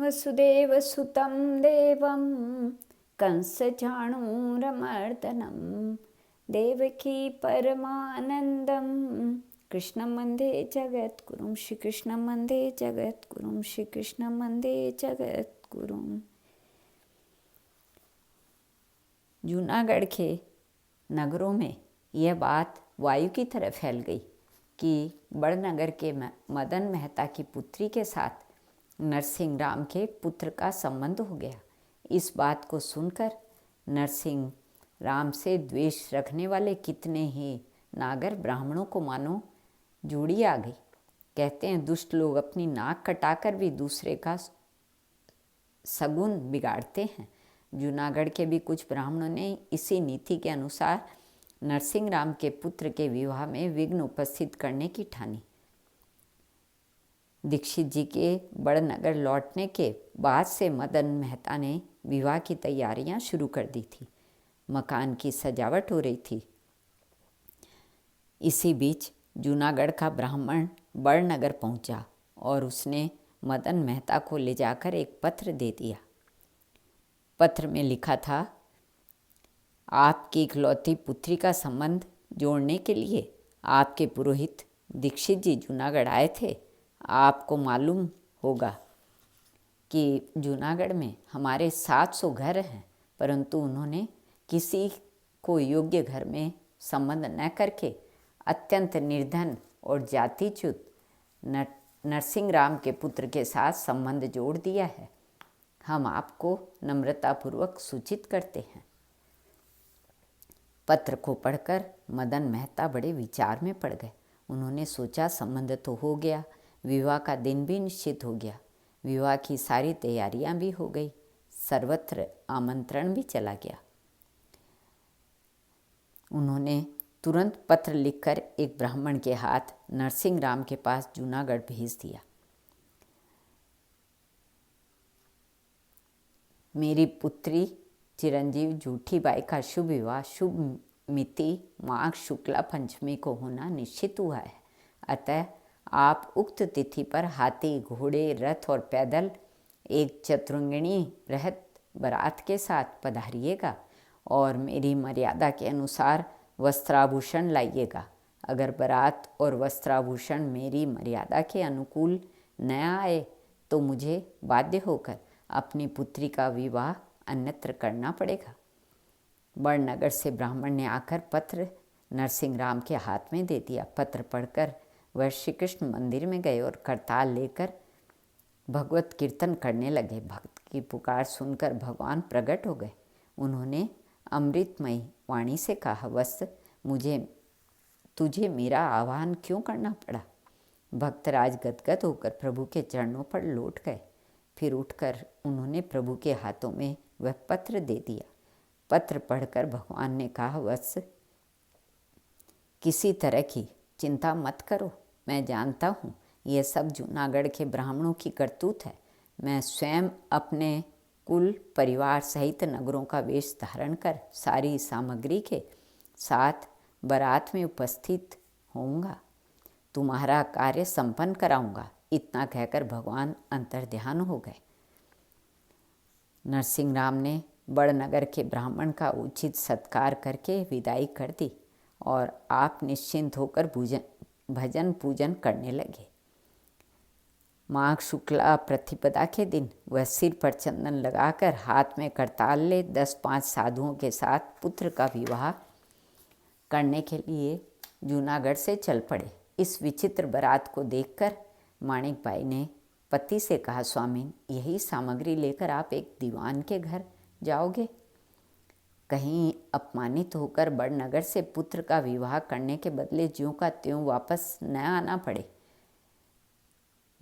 वसुदेवसुतं देवं कंसचाणूरमर्दनं देवकी परमानन्दं कृष्णं वन्दे जगद्गुरुं। श्रीकृष्णं वन्दे जगद्गुरुं। श्रीकृष्णं वन्दे जगद्गुरुं। जूनागढ़ के नगरों में यह बात वायु की तरह फैल गई कि बड़नगर के मदन मेहता की पुत्री के साथ नरसिंह राम के पुत्र का संबंध हो गया। इस बात को सुनकर नरसिंह राम से द्वेष रखने वाले कितने ही नागर ब्राह्मणों को मानो जूड़ी आ गई। कहते हैं दुष्ट लोग अपनी नाक कटाकर भी दूसरे का सगुन बिगाड़ते हैं। जूनागढ़ के भी कुछ ब्राह्मणों ने इसी नीति के अनुसार नरसिंह राम के पुत्र के विवाह में विघ्न उपस्थित करने की ठानी। दीक्षित जी के बड़नगर लौटने के बाद से मदन मेहता ने विवाह की तैयारियां शुरू कर दी थी। मकान की सजावट हो रही थी। इसी बीच जूनागढ़ का ब्राह्मण बड़नगर पहुंचा और उसने मदन मेहता को ले जाकर एक पत्र दे दिया। पत्र में लिखा था, आपकी इकलौती पुत्री का संबंध जोड़ने के लिए आपके पुरोहित दीक्षित जी जूनागढ़ आए थे। आपको मालूम होगा कि जूनागढ़ में हमारे 700 घर हैं, परंतु उन्होंने किसी को योग्य घर में संबंध न करके अत्यंत निर्धन और जातिच्युत नरसिंह राम के पुत्र के साथ संबंध जोड़ दिया है। हम आपको नम्रतापूर्वक सूचित करते हैं। पत्र को पढ़कर मदन मेहता बड़े विचार में पड़ गए। उन्होंने सोचा संबंध तो हो गया, विवाह का दिन भी निश्चित हो गया, विवाह की सारी तैयारियां भी हो गई, सर्वत्र आमंत्रण भी चला गया। उन्होंने तुरंत पत्र लिखकर एक ब्राह्मण के हाथ नरसिंह राम के पास जूनागढ़ भेज दिया। मेरी पुत्री चिरंजीव जूठी बाई का शुभ विवाह शुभ मिति माघ शुक्ला पंचमी को होना निश्चित हुआ है। अतः आप उक्त तिथि पर हाथी, घोड़े, रथ और पैदल एक चतुरंगिणी रहत बारात के साथ पधारिएगा और मेरी मर्यादा के अनुसार वस्त्राभूषण लाइएगा। अगर बारात और वस्त्राभूषण मेरी मर्यादा के अनुकूल न आए तो मुझे बाध्य होकर अपनी पुत्री का विवाह अन्यत्र करना पड़ेगा। बड़नगर से ब्राह्मण ने आकर पत्र नरसिंह राम के हाथ में दे दिया। पत्र पढ़कर वह श्री कृष्ण मंदिर में गए और करताल लेकर भगवत कीर्तन करने लगे। भक्त की पुकार सुनकर भगवान प्रकट हो गए। उन्होंने अमृतमयी वाणी से कहा, वत्स तुझे मेरा आह्वान क्यों करना पड़ा? भक्तराज गदगद होकर प्रभु के चरणों पर लौट गए। फिर उठकर उन्होंने प्रभु के हाथों में वह पत्र दे दिया। पत्र पढ़कर भगवान ने कहा, वत्स किसी तरह की चिंता मत करो। मैं जानता हूँ यह सब जूनागढ़ के ब्राह्मणों की करतूत है। मैं स्वयं अपने कुल परिवार सहित नगरों का वेश धारण कर सारी सामग्री के साथ बारात में उपस्थित होऊंगा। तुम्हारा कार्य संपन्न कराऊंगा। इतना कहकर भगवान अंतर्ध्यान हो गए। नरसिंह राम ने बड़नगर के ब्राह्मण का उचित सत्कार करके विदाई कर दी और आप निश्चिंत होकर भजन पूजन करने लगे। माघ शुक्ला प्रतिपदा के दिन वह सिर पर चंदन लगाकर हाथ में करताल ले 10-5 साधुओं के साथ पुत्र का विवाह करने के लिए जूनागढ़ से चल पड़े। इस विचित्र बारात को देखकर माणिक बाई ने पति से कहा, स्वामी यही सामग्री लेकर आप एक दीवान के घर जाओगे? कहीं अपमानित होकर बड़नगर से पुत्र का विवाह करने के बदले ज्यों का त्यों वापस न आना पड़े।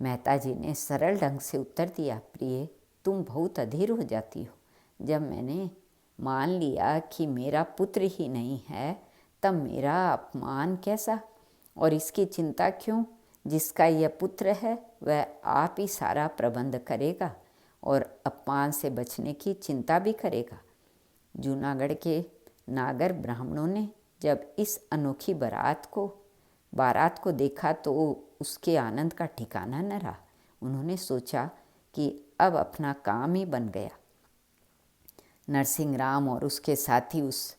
मेहता जी ने सरल ढंग से उत्तर दिया, प्रिय तुम बहुत अधीर हो जाती हो। जब मैंने मान लिया कि मेरा पुत्र ही नहीं है तब मेरा अपमान कैसा और इसकी चिंता क्यों? जिसका यह पुत्र है वह आप ही सारा प्रबंध करेगा और अपमान से बचने की चिंता भी करेगा। जूनागढ़ के नागर ब्राह्मणों ने जब इस अनोखी बारात को देखा तो उसके आनंद का ठिकाना न रहा। उन्होंने सोचा कि अब अपना काम ही बन गया। नरसिंह राम और उसके साथी उस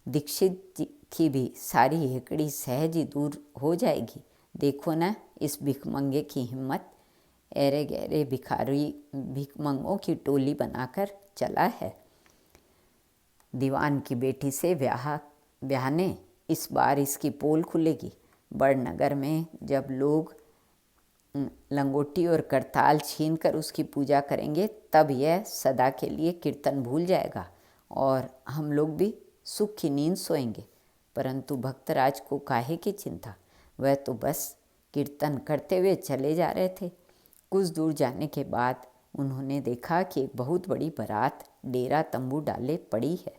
दीक्षित की भी सारी हेकड़ी सहज ही दूर हो जाएगी। देखो न इस भिखमंगे की हिम्मत, ऐरे गहरे भिखारी भिखमंगों की टोली बनाकर चला है। दीवान की बेटी से ब्याहने इस बार इसकी पोल खुलेगी। बड़नगर में जब लोग लंगोटी और करताल छीन कर उसकी पूजा करेंगे तब यह सदा के लिए कीर्तन भूल जाएगा और हम लोग भी सुख की नींद सोएंगे। परंतु भक्तराज को काहे की चिंता, वह तो बस कीर्तन करते हुए चले जा रहे थे। कुछ दूर जाने के बाद उन्होंने देखा कि एक बहुत बड़ी बारात डेरा तंबू डाले पड़ी है।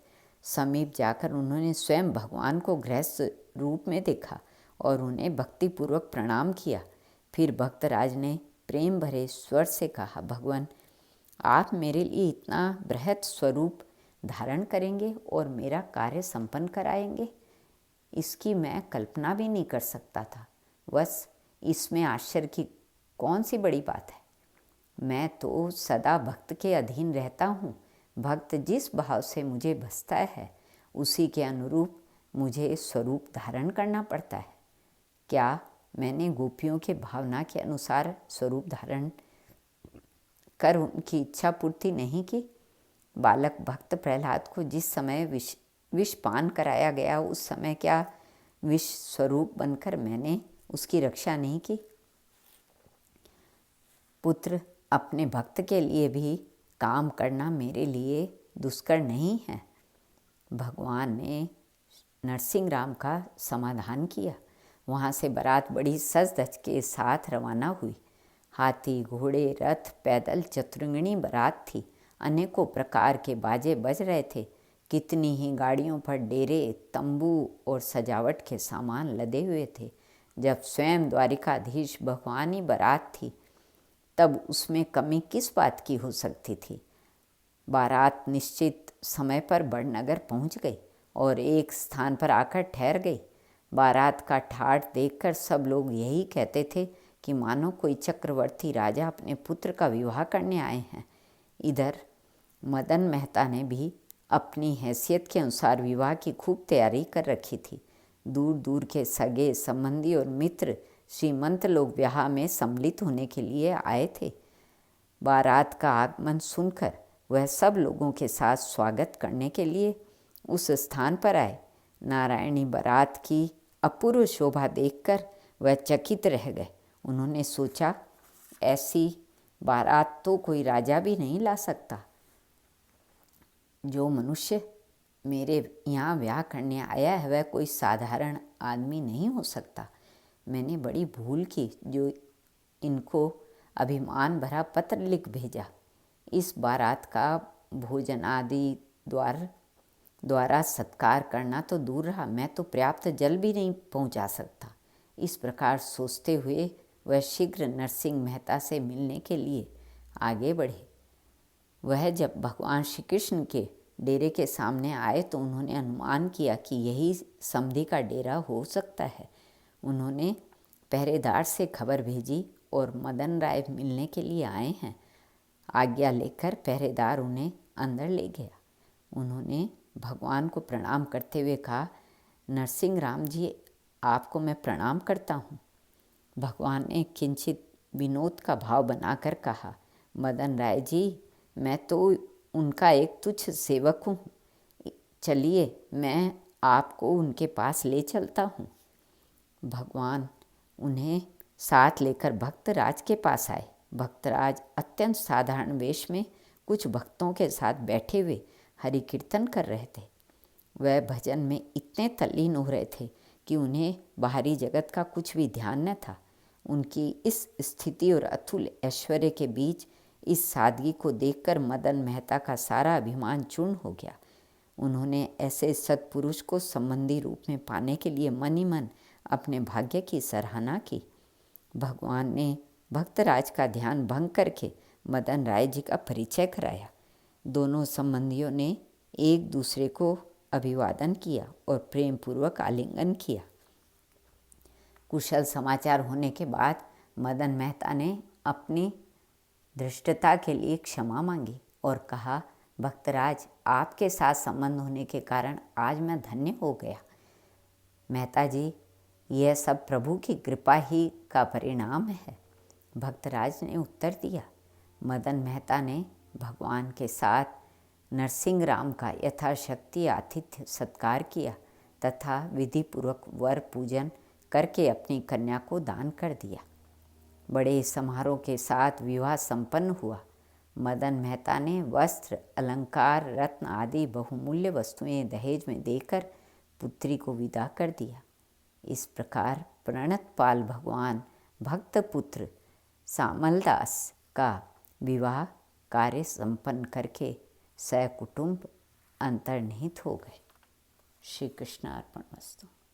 समीप जाकर उन्होंने स्वयं भगवान को गृहस्थ रूप में देखा और उन्हें भक्तिपूर्वक प्रणाम किया। फिर भक्तराज ने प्रेम भरे स्वर से कहा, भगवान, आप मेरे लिए इतना बृहत स्वरूप धारण करेंगे और मेरा कार्य संपन्न कराएंगे, इसकी मैं कल्पना भी नहीं कर सकता था। बस इसमें आश्चर्य की कौन सी बड़ी बात है। मैं तो सदा भक्त के अधीन रहता हूँ। भक्त जिस भाव से मुझे बसता है उसी के अनुरूप मुझे स्वरूप धारण करना पड़ता है। क्या मैंने गोपियों के भावना के अनुसार स्वरूप धारण कर उनकी इच्छा पूर्ति नहीं की? बालक भक्त प्रहलाद को जिस समय विष पान कराया गया उस समय क्या विष स्वरूप बनकर मैंने उसकी रक्षा नहीं की? पुत्र, अपने भक्त के लिए भी काम करना मेरे लिए दुष्कर नहीं है। भगवान ने नरसिंह राम का समाधान किया। वहाँ से बारात बड़ी सज धज के साथ रवाना हुई। हाथी, घोड़े, रथ, पैदल चतुरंगिणी बारात थी। अनेकों प्रकार के बाजे बज रहे थे। कितनी ही गाड़ियों पर डेरे, तंबू और सजावट के सामान लदे हुए थे। जब स्वयं द्वारिकाधीश भगवान ही बारात थी तब उसमें कमी किस बात की हो सकती थी। बारात निश्चित समय पर बड़नगर पहुंच गई और एक स्थान पर आकर ठहर गई। बारात का ठाठ देखकर सब लोग यही कहते थे कि मानो कोई चक्रवर्ती राजा अपने पुत्र का विवाह करने आए हैं। इधर मदन मेहता ने भी अपनी हैसियत के अनुसार विवाह की खूब तैयारी कर रखी थी। दूर दूर के सगे संबंधी और मित्र श्रीमंत लोग ब्याह में सम्मिलित होने के लिए आए थे। बारात का आगमन सुनकर वह सब लोगों के साथ स्वागत करने के लिए उस स्थान पर आए। नारायणी बारात की अपूर्व शोभा देखकर वह चकित रह गए। उन्होंने सोचा, ऐसी बारात तो कोई राजा भी नहीं ला सकता। जो मनुष्य मेरे यहाँ ब्याह करने आया है वह कोई साधारण आदमी नहीं हो सकता। मैंने बड़ी भूल की जो इनको अभिमान भरा पत्र लिख भेजा। इस बारात का भोजन आदि द्वारा सत्कार करना तो दूर रहा, मैं तो पर्याप्त जल भी नहीं पहुंचा सकता। इस प्रकार सोचते हुए वह शीघ्र नरसिंह मेहता से मिलने के लिए आगे बढ़े। वह जब भगवान श्री कृष्ण के डेरे के सामने आए तो उन्होंने अनुमान किया कि यही समधी का डेरा हो सकता है। उन्होंने पहरेदार से खबर भेजी और मदन राय मिलने के लिए आए हैं। आज्ञा लेकर पहरेदार उन्हें अंदर ले गया। उन्होंने भगवान को प्रणाम करते हुए कहा, नरसिंह राम जी, आपको मैं प्रणाम करता हूँ। भगवान ने किंचित विनोद का भाव बनाकर कहा, मदन राय जी, मैं तो उनका एक तुच्छ सेवक हूँ। चलिए मैं आपको उनके पास ले चलता हूँ। भगवान उन्हें साथ लेकर भक्तराज के पास आए। भक्तराज अत्यंत साधारण वेश में कुछ भक्तों के साथ बैठे हुए हरि कीर्तन कर रहे थे। वह भजन में इतने तल्लीन हो रहे थे कि उन्हें बाहरी जगत का कुछ भी ध्यान न था। उनकी इस स्थिति और अतुल ऐश्वर्य के बीच इस सादगी को देखकर मदन मेहता का सारा अभिमान चूर्ण हो गया। उन्होंने ऐसे सत्पुरुष को संबंधी रूप में पाने के लिए मन ही मन अपने भाग्य की सराहना की। भगवान ने भक्तराज का ध्यान भंग करके मदन राय जी का परिचय कराया। दोनों संबंधियों ने एक दूसरे को अभिवादन किया और प्रेम पूर्वक आलिंगन किया। कुशल समाचार होने के बाद मदन मेहता ने अपनी धृष्टता के लिए क्षमा मांगी और कहा, भक्तराज, आपके साथ संबंध होने के कारण आज मैं धन्य हो गया। मेहता जी, यह सब प्रभु की कृपा ही का परिणाम है। भक्तराज ने उत्तर दिया। मदन मेहता ने भगवान के साथ नरसिंह राम का यथाशक्ति आतिथ्य सत्कार किया तथा विधिपूर्वक वर पूजन करके अपनी कन्या को दान कर दिया। बड़े समारोह के साथ विवाह संपन्न हुआ। मदन मेहता ने वस्त्र, अलंकार, रत्न आदि बहुमूल्य वस्तुएं दहेज में देकर पुत्री को विदा कर दिया। इस प्रकार प्रणतपाल भगवान भक्त पुत्र सामलदास का विवाह कार्य संपन्न करके सकुटुंब अंतर्निहित हो गए। श्री कृष्ण अर्पणमस्तु।